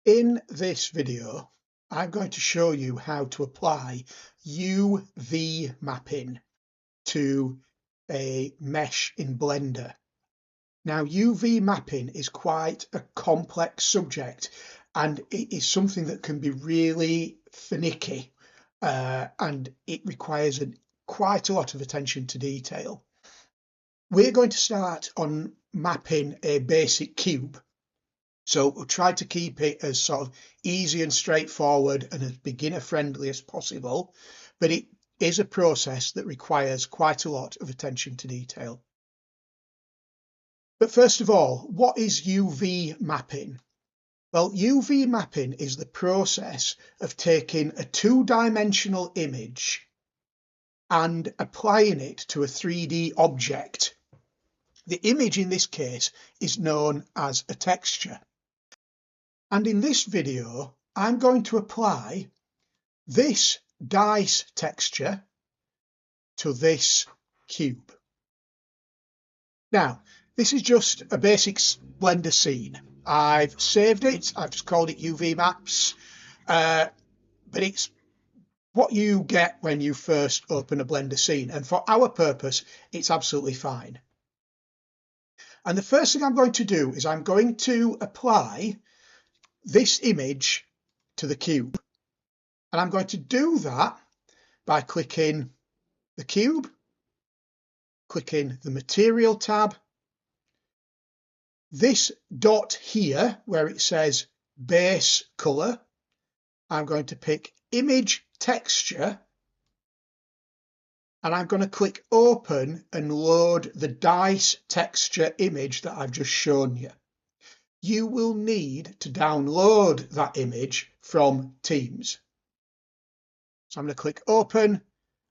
In this video, I'm going to show you how to apply UV mapping to a mesh in Blender. Now, UV mapping is quite a complex subject and it is something that can be really finicky and it requires quite a lot of attention to detail. We're going to start on mapping a basic cube. So we'll try to keep it as sort of easy and straightforward and as beginner friendly as possible, but it is a process that requires quite a lot of attention to detail. But first of all, what is UV mapping? Well, UV mapping is the process of taking a two-dimensional image and applying it to a 3D object. The image in this case is known as a texture. And in this video, I'm going to apply this dice texture to this cube. Now, this is just a basic Blender scene. I've saved it. I've just called it UV Maps, but it's what you get when you first open a Blender scene. And for our purpose, it's absolutely fine. And the first thing I'm going to do is I'm going to apply this image to the cube, and I'm going to do that by clicking the cube, clicking the material tab, this dot here where it says base color, I'm going to pick image texture, and I'm going to click open and load the dice texture image that I've just shown you. You will need to download that image from Teams. So I'm going to click open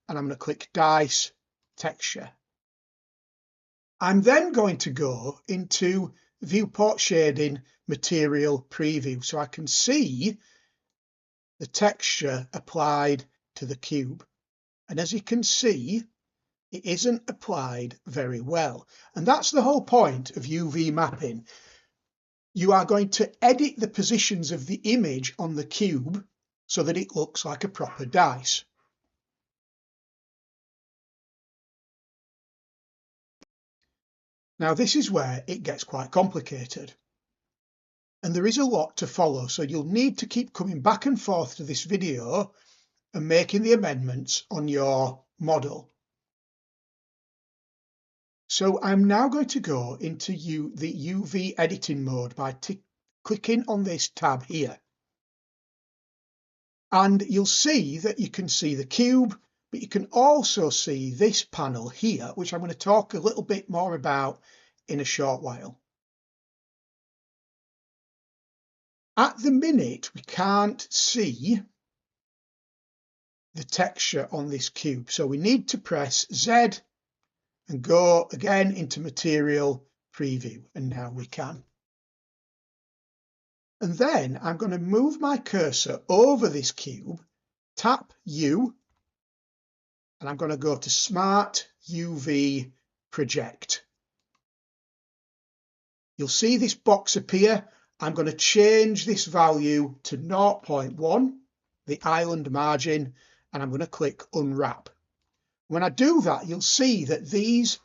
and I'm going to click dice texture. I'm then going to go into viewport shading material preview so I can see the texture applied to the cube. And as you can see, it isn't applied very well. And that's the whole point of UV mapping. You are going to edit the positions of the image on the cube so that it looks like a proper dice. Now, this is where it gets quite complicated. And there is a lot to follow, so you'll need to keep coming back and forth to this video and making the amendments on your model. So I'm now going to go into the UV editing mode by clicking on this tab here. And you'll see that you can see the cube, but you can also see this panel here, which I'm going to talk a little bit more about in a short while. At the minute, we can't see the texture on this cube, so we need to press Z and go again into material preview, and now we can. And then I'm going to move my cursor over this cube, tap U, and I'm going to go to Smart UV Project. You'll see this box appear. I'm going to change this value to 0.1, the island margin, and I'm going to click Unwrap. When I do that, you'll see that these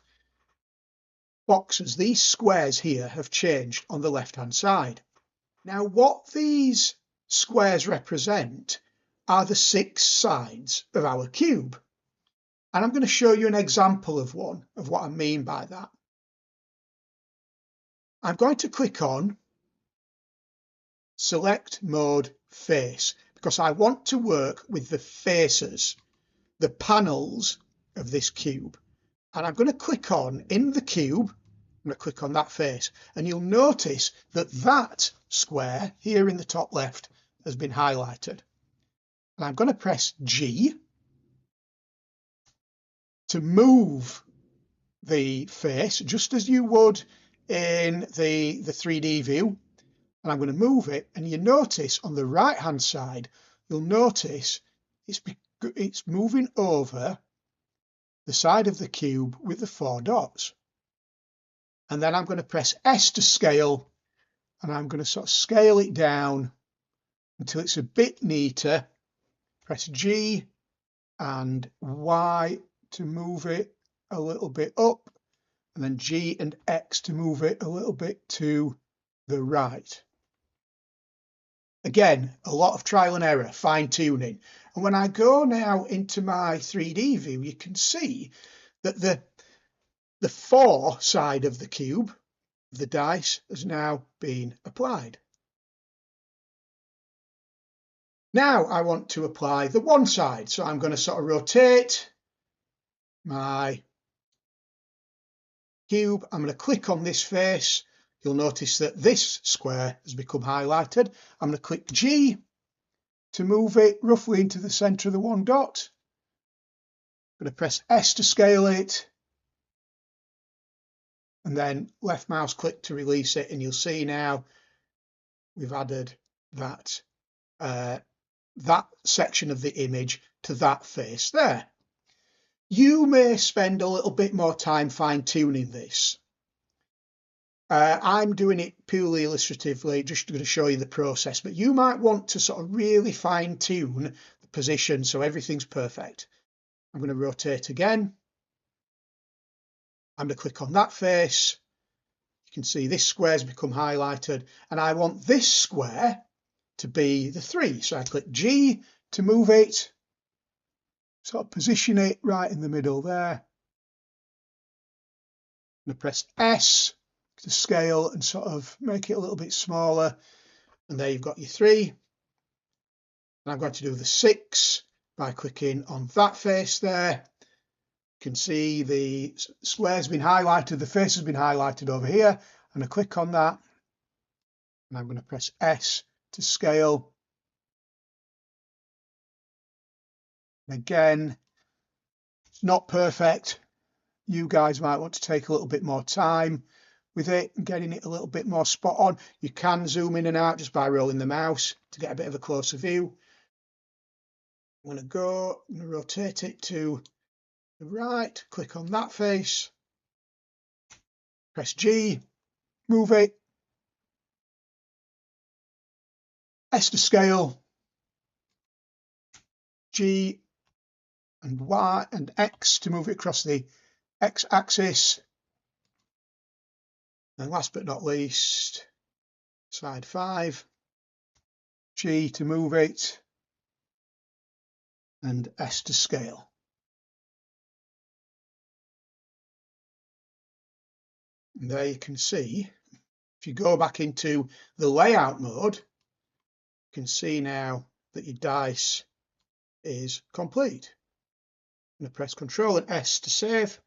boxes, these squares here, have changed on the left-hand side. Now, what these squares represent are the 6 sides of our cube. And I'm going to show you an example of one, of what I mean by that. I'm going to click on Select Mode Face, because I want to work with the faces, the panels of this cube. And I'm going to click on, in the cube, I'm going to click on that face, and you'll notice that that square here in the top left has been highlighted. And I'm going to press G to move the face, just as you would in the 3D view. And I'm going to move it, and you notice on the right hand side, you'll notice it's moving over the side of the cube with the 4 dots. And then I'm going to press S to scale, and I'm going to sort of scale it down until it's a bit neater. Press G and Y to move it a little bit up, and then G and X to move it a little bit to the right. Again, a lot of trial and error, fine tuning. And when I go now into my 3D view, you can see that the 4 side of the cube, the dice, has now been applied. Now I want to apply the 1 side, so I'm going to sort of rotate my cube. I'm going to click on this face. You'll notice that this square has become highlighted. I'm going to click G to move it roughly into the centre of the 1 dot. I'm going to press S to scale it, and then left mouse click to release it, and you'll see now we've added that that section of the image to that face there. You may spend a little bit more time fine-tuning this. I'm doing it purely illustratively, just going to show you the process, but you might want to sort of really fine-tune the position so everything's perfect. I'm going to rotate again. I'm going to click on that face. You can see this square's become highlighted, and I want this square to be the 3. So I click G to move it, sort of position it right in the middle there. I'm going to press S to scale and sort of make it a little bit smaller, and there you've got your 3. And I'm going to do the 6 by clicking on that face there. You can see the square's been highlighted, the face has been highlighted over here. I'm going to click on that, and I'm going to press S to scale. And again, it's not perfect. You guys might want to take a little bit more time with it and getting it a little bit more spot on. You can zoom in and out just by rolling the mouse to get a bit of a closer view. I'm going to rotate it to the right, click on that face, press G, move it, S to scale, G and Y and X to move it across the X axis. And last but not least, side 5, G to move it, and S to scale. And there you can see, if you go back into the layout mode, you can see now that your dice is complete. I'm going to press Ctrl and S to save.